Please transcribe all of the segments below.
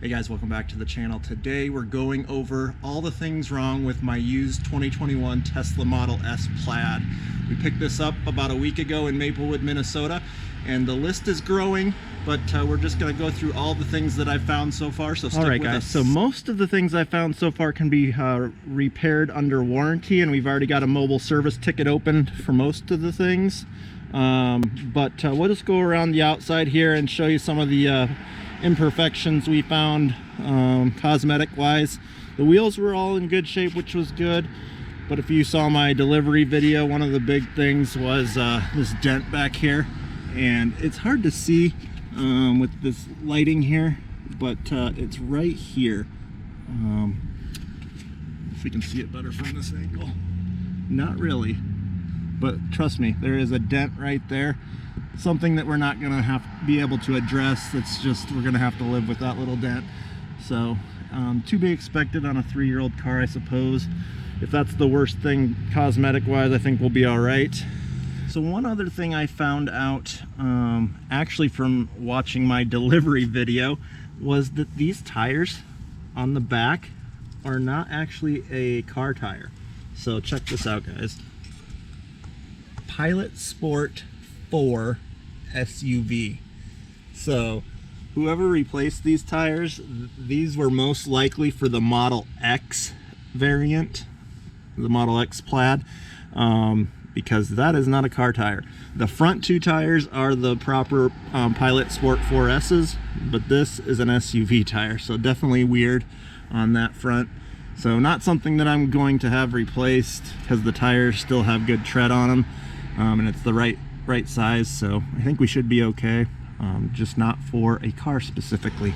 Hey guys, welcome back to the channel. Today we're going over all the things wrong with my used 2021 Tesla Model S Plaid. We picked this up about a week ago in Maplewood, Minnesota, and the list is growing, but we're just going to go through all the things that I've found so far, so stick with us. Alright guys, so most of the things I found so far can be repaired under warranty, and we've already got a mobile service ticket open for most of the things. We'll just go around the outside here and show you some of the imperfections we found cosmetic wise. The wheels were all in good shape, which was good, but if you saw my delivery video, one of the big things was this dent back here, and it's hard to see with this lighting here, but it's right here. If we can see it better from this angle. Not really, but trust me, there is a dent right there. Something that we're not gonna have to be able to address. It's just we're gonna have to live with that little dent. So to be expected on a 3-year-old car, I suppose. If that's the worst thing cosmetic wise, I think we'll be all right. So one other thing I found out actually from watching my delivery video was that these tires on the back are not actually a car tire. So check this out, guys. Pilot Sport 4 SUV. So whoever replaced these tires, these were most likely for the Model X variant, the Model X Plaid, because that is not a car tire. The front 2 tires are the proper Pilot Sport 4S's, but this is an SUV tire, so definitely weird on that front. So not something that I'm going to have replaced, because the tires still have good tread on them, and it's the right size, so I think we should be okay, just not for a car specifically.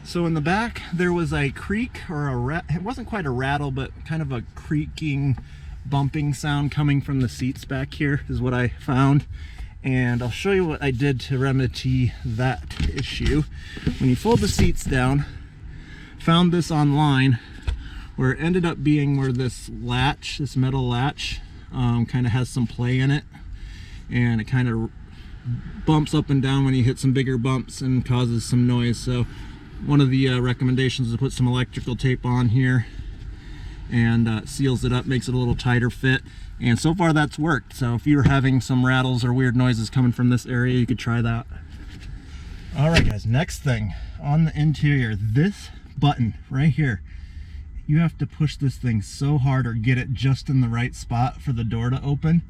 So in the back there was a creak, or it wasn't quite a rattle, but kind of a creaking, bumping sound coming from the seats back here is what I found, and I'll show you what I did to remedy that issue. When you fold the seats down, found this online, where it ended up being where this latch, this metal latch, kind of has some play in it, and it kind of bumps up and down when you hit some bigger bumps and causes some noise. So one of the recommendations is to put some electrical tape on here, and seals it up, makes it a little tighter fit, and so far that's worked. So if you're having some rattles or weird noises coming from this area, you could try that. All right guys, next thing on the interior, this button right here, you have to push this thing so hard or get it just in the right spot for the door to open.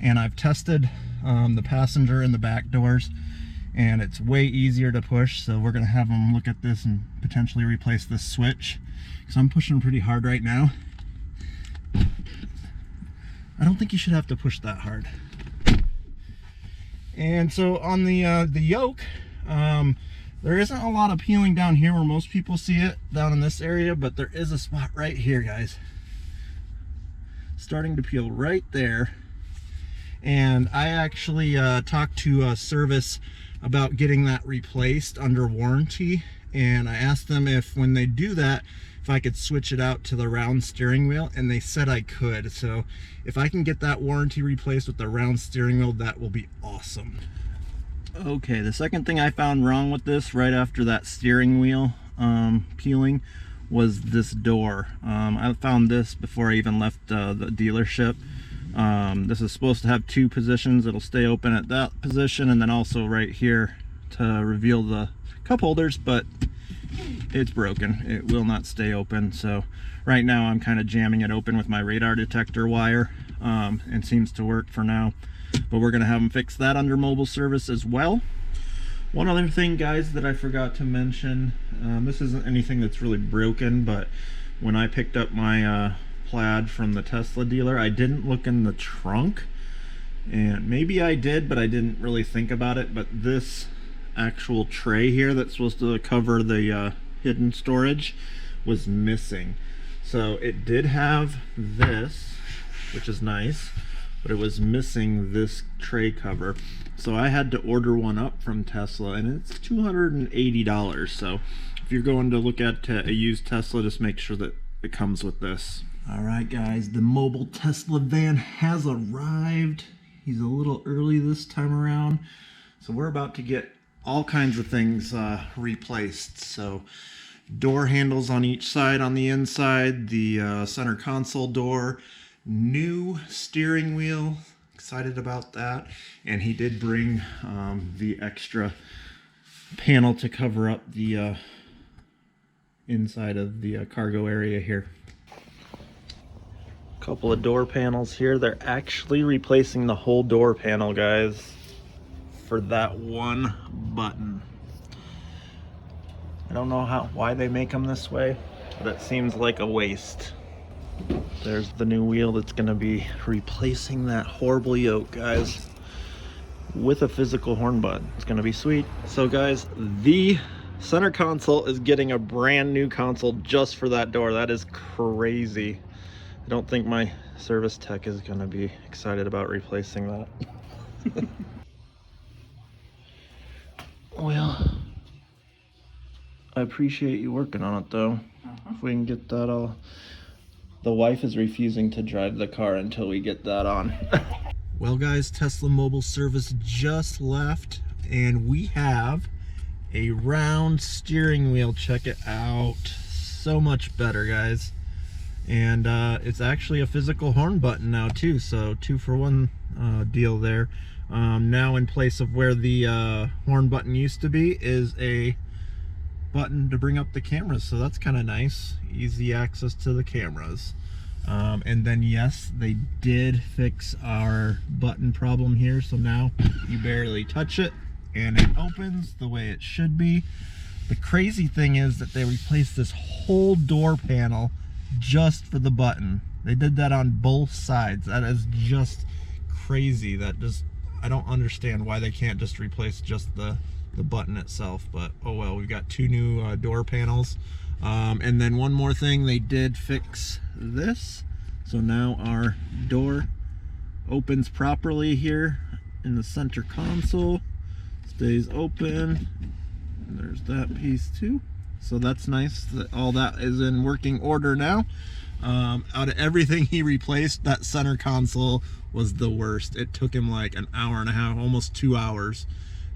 And I've tested the passenger and the back doors, and it's way easier to push. So we're gonna have them look at this and potentially replace this switch, because I'm pushing pretty hard right now. I don't think you should have to push that hard. And so on the yoke, there isn't a lot of peeling down here where most people see it, down in this area, but there is a spot right here, guys. Starting to peel right there. And I actually talked to a service about getting that replaced under warranty, and I asked them if when they do that, if I could switch it out to the round steering wheel, and they said I could. So if I can get that warranty replaced with the round steering wheel, that will be awesome. Okay, the second thing I found wrong with this right after that steering wheel peeling was this door. I found this before I even left the dealership. This is supposed to have 2 positions. It'll stay open at that position, and then also right here to reveal the cup holders, but it's broken. It will not stay open. So right now I'm kind of jamming it open with my radar detector wire, and seems to work for now. But we're gonna have them fix that under mobile service as well. One other thing, guys, that I forgot to mention, this isn't anything that's really broken, but when I picked up my Plaid from the Tesla dealer, I didn't look in the trunk, and maybe I did, but I didn't really think about it. But this actual tray here that's supposed to cover the hidden storage was missing. So it did have this, which is nice, but it was missing this tray cover. So I had to order one up from Tesla, and it's $280. So if you're going to look at a used Tesla, just make sure that it comes with this. All right guys, the mobile Tesla van has arrived. He's a little early this time around, so we're about to get all kinds of things replaced. So door handles on each side on the inside, the center console door, new steering wheel, excited about that. And he did bring the extra panel to cover up the inside of the cargo area here. Couple of door panels here. They're actually replacing the whole door panel, guys, for that one button. I don't know why they make them this way, but it seems like a waste. There's the new wheel that's going to be replacing that horrible yoke, guys, with a physical horn button. It's going to be sweet. So guys, the center console is getting a brand new console just for that door. That is crazy. I don't think my service tech is going to be excited about replacing that. Well, I appreciate you working on it though. If we can get that all. The wife is refusing to drive the car until we get that on. Well guys, Tesla Mobile Service just left and we have a round steering wheel. Check it out. So much better, guys. And it's actually a physical horn button now too, so 2-for-1 deal there. Now in place of where the horn button used to be is a button to bring up the cameras, so that's kind of nice. Easy access to the cameras. And then yes, they did fix our button problem here, so now you barely touch it and it opens the way it should be. The crazy thing is that they replaced this whole door panel just for the button. They did that on both sides. That is just crazy. I don't understand why they can't just replace just the button itself, but oh well. We've got 2 new door panels, and then one more thing, they did fix this, so now our door opens properly here in the center console, stays open, and there's that piece too. So that's nice that all that is in working order now. Out of everything he replaced, that center console was the worst. It took him like an hour and a half, almost 2 hours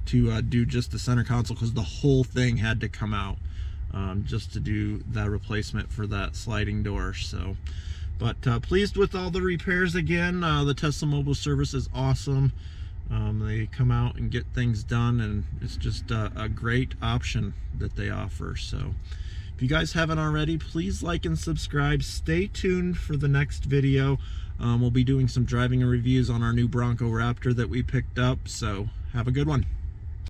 to do just the center console, because the whole thing had to come out just to do that replacement for that sliding door. So, but pleased with all the repairs again. The Tesla Mobile Service is awesome. They come out and get things done, and it's just a great option that they offer. So if you guys haven't already, please like and subscribe. Stay tuned for the next video. We'll be doing some driving and reviews on our new Bronco Raptor that we picked up, so have a good one.